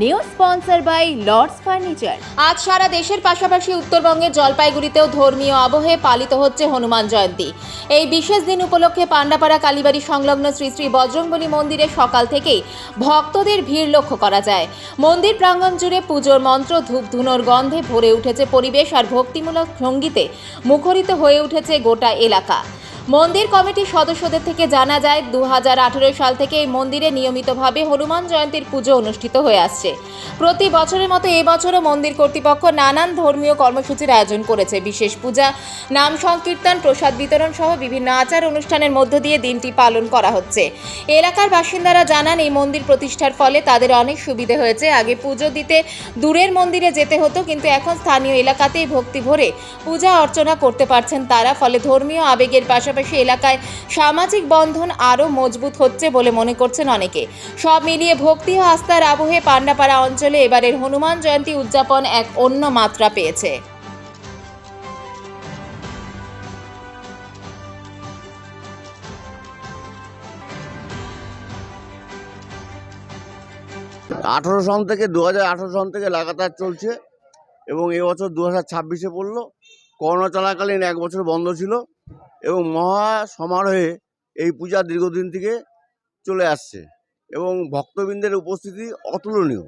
New sponsor by Lords furniture. আজ সারা দেশের পাশাপাশি উত্তরবঙ্গের জলপাইগুড়িতেও ধর্মীয় আবহে পালিত হচ্ছে হনুমান জয়ন্তী। এই বিশেষ দিন উপলক্ষে পান্ডাপাড়া কালীবাড়ি সংলগ্ন শ্রী শ্রী বজরংবলী মন্দিরে সকাল থেকেই ভক্তদের ভিড় লক্ষ্য করা যায়। মন্দির প্রাঙ্গণ জুড়ে পুজোর মন্ত্র, ধূপ ধুনোর গন্ধে ভরে উঠেছে পরিবেশ আর ভক্তিমূলক সঙ্গীতে মুখরিত হয়ে উঠেছে গোটা এলাকা। মন্দির কমিটির সদস্যদের থেকে জানা যায় 2018 সাল থেকে এই মন্দিরে নিয়মিতভাবে হনুমান জয়ন্তীর পুজো অনুষ্ঠিত হয়ে আসছে। প্রতি বছরের মতো এবছরও মন্দির কর্তৃপক্ষ নানান ধর্মীয় কর্মসূচির আয়োজন করেছে। বিশেষ পূজা, নাম সংকীর্তন, প্রসাদ বিতরণ সহ বিভিন্ন আচার অনুষ্ঠানের মধ্য দিয়ে দিনটি পালন করা হচ্ছে। এলাকার বাসিন্দারা জানান, এই মন্দির প্রতিষ্ঠার ফলে তাদের অনেক সুবিধে হয়েছে। আগে পুজো দিতে দূরের মন্দিরে যেতে হতো, কিন্তু এখন স্থানীয় এলাকাতেই ভক্তি ভরে পূজা অর্চনা করতে পারছেন তারা। ফলে ধর্মীয় আবেগের পাশাপাশি এলাকায় সামাজিক বন্ধন আরও মজবুত হচ্ছে বলে মনে করছেন অনেকে। সব মিলিয়ে ভক্তি ও আস্থার আবহে পান্ডাপাড়া অঞ্চলে এবারের হনুমান জয়ন্তী উদযাপন এক অন্য মাত্রা পেয়েছে। 2018 সন থেকে লাগাতার চলছে এবং এবছর 2026-এ পড়লো। করোনা চলাকালীন এক বছর বন্ধ ছিল এবং মহা সমারোহে এই পূজা দীর্ঘদিন থেকে চলে আসছে এবং ভক্তবৃন্দের উপস্থিতি অতুলনীয়।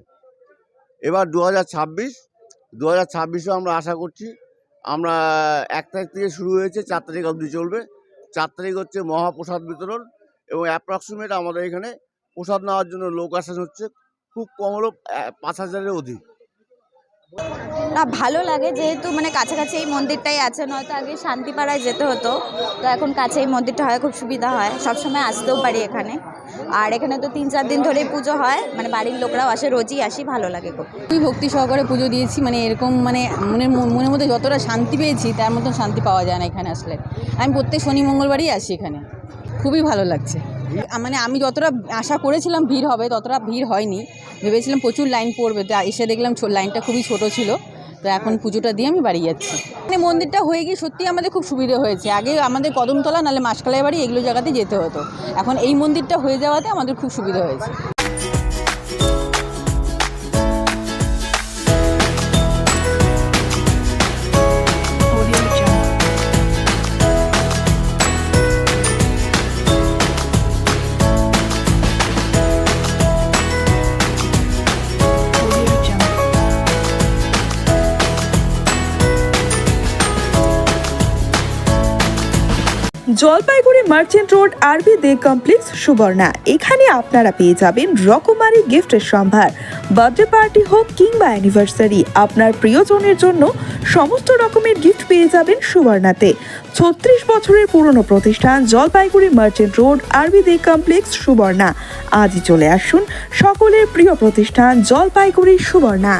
এবার 2026-এও আমরা আশা করছি, আমরা 1 তারিখ থেকে শুরু হয়েছে, 4 তারিখ অবধি চলবে। 4 তারিখ হচ্ছে মহাপ্রসাদ বিতরণ এবং অ্যাপ্রক্সিমেট আমাদের এখানে প্রসাদ নেওয়ার জন্য লোক আসা হচ্ছে খুব কম হলো 5000-এর অধিক। না, ভালো লাগে যেহেতু কাছাকাছি এই মন্দিরটাই আছে, নয়তো আগে শান্তিপাড়ায় যেতে হতো, তো এখন কাছে এই মন্দিরটা হয়, খুব সুবিধা হয়, সবসময় আসতেও পারি এখানে। আর এখানে তো 3-4 দিন ধরেই পুজো হয়, বাড়ির লোকরাও আসে, রোজই আসি, ভালো লাগে খুব। খুবই ভক্তি সহকারে পুজো দিয়েছি, এরকম মনের মধ্যে যতটা শান্তি পেয়েছি তার মতন শান্তি পাওয়া যায় না এখানে আসলে। আমি প্রত্যেক শনি মঙ্গলবারই আসি এখানে, খুবই ভালো লাগছে। আমি যতটা আশা করেছিলাম ভিড় হবে, ততটা ভিড় হয়নি। ভেবেছিলাম প্রচুর লাইন পড়বে, তো এসে দেখলাম লাইনটা খুবই ছোট ছিল। তো এখন পুজোটা দিয়ে আমি বাড়ি যাচ্ছি। মন্দিরটা হয়ে গিয়ে সত্যি আমাদের খুব সুবিধে হয়েছে। আগে আমাদের কদমতলা নাহলে মাসকালাই বাড়ি এগুলো জায়গাতে যেতে হতো, এখন এই মন্দিরটা হয়ে যাওয়াতে আমাদের খুব সুবিধা হয়েছে। জলপাইগুড়ি মার্চেন্ট রোড আরবি দে কমপ্লেক্স সুবর্ণা। এখানে আপনারা পেয়ে যাবেন রকমারি গিফটের সম্ভার। বার্থডে পার্টি হোক কিংবা অ্যানিভার্সারি, আপনার প্রিয়জনের জন্য সমস্ত রকমের গিফট পেয়ে যাবেন সুবর্ণাতে। 36 বছরের পুরনো প্রতিষ্ঠান জলপাইগুড়ি মার্চেন্ট রোড আরবি দে কমপ্লেক্স সুবর্ণা। আজই চলে আসুন সকলের প্রিয় প্রতিষ্ঠান জলপাইগুড়ি সুবর্ণা।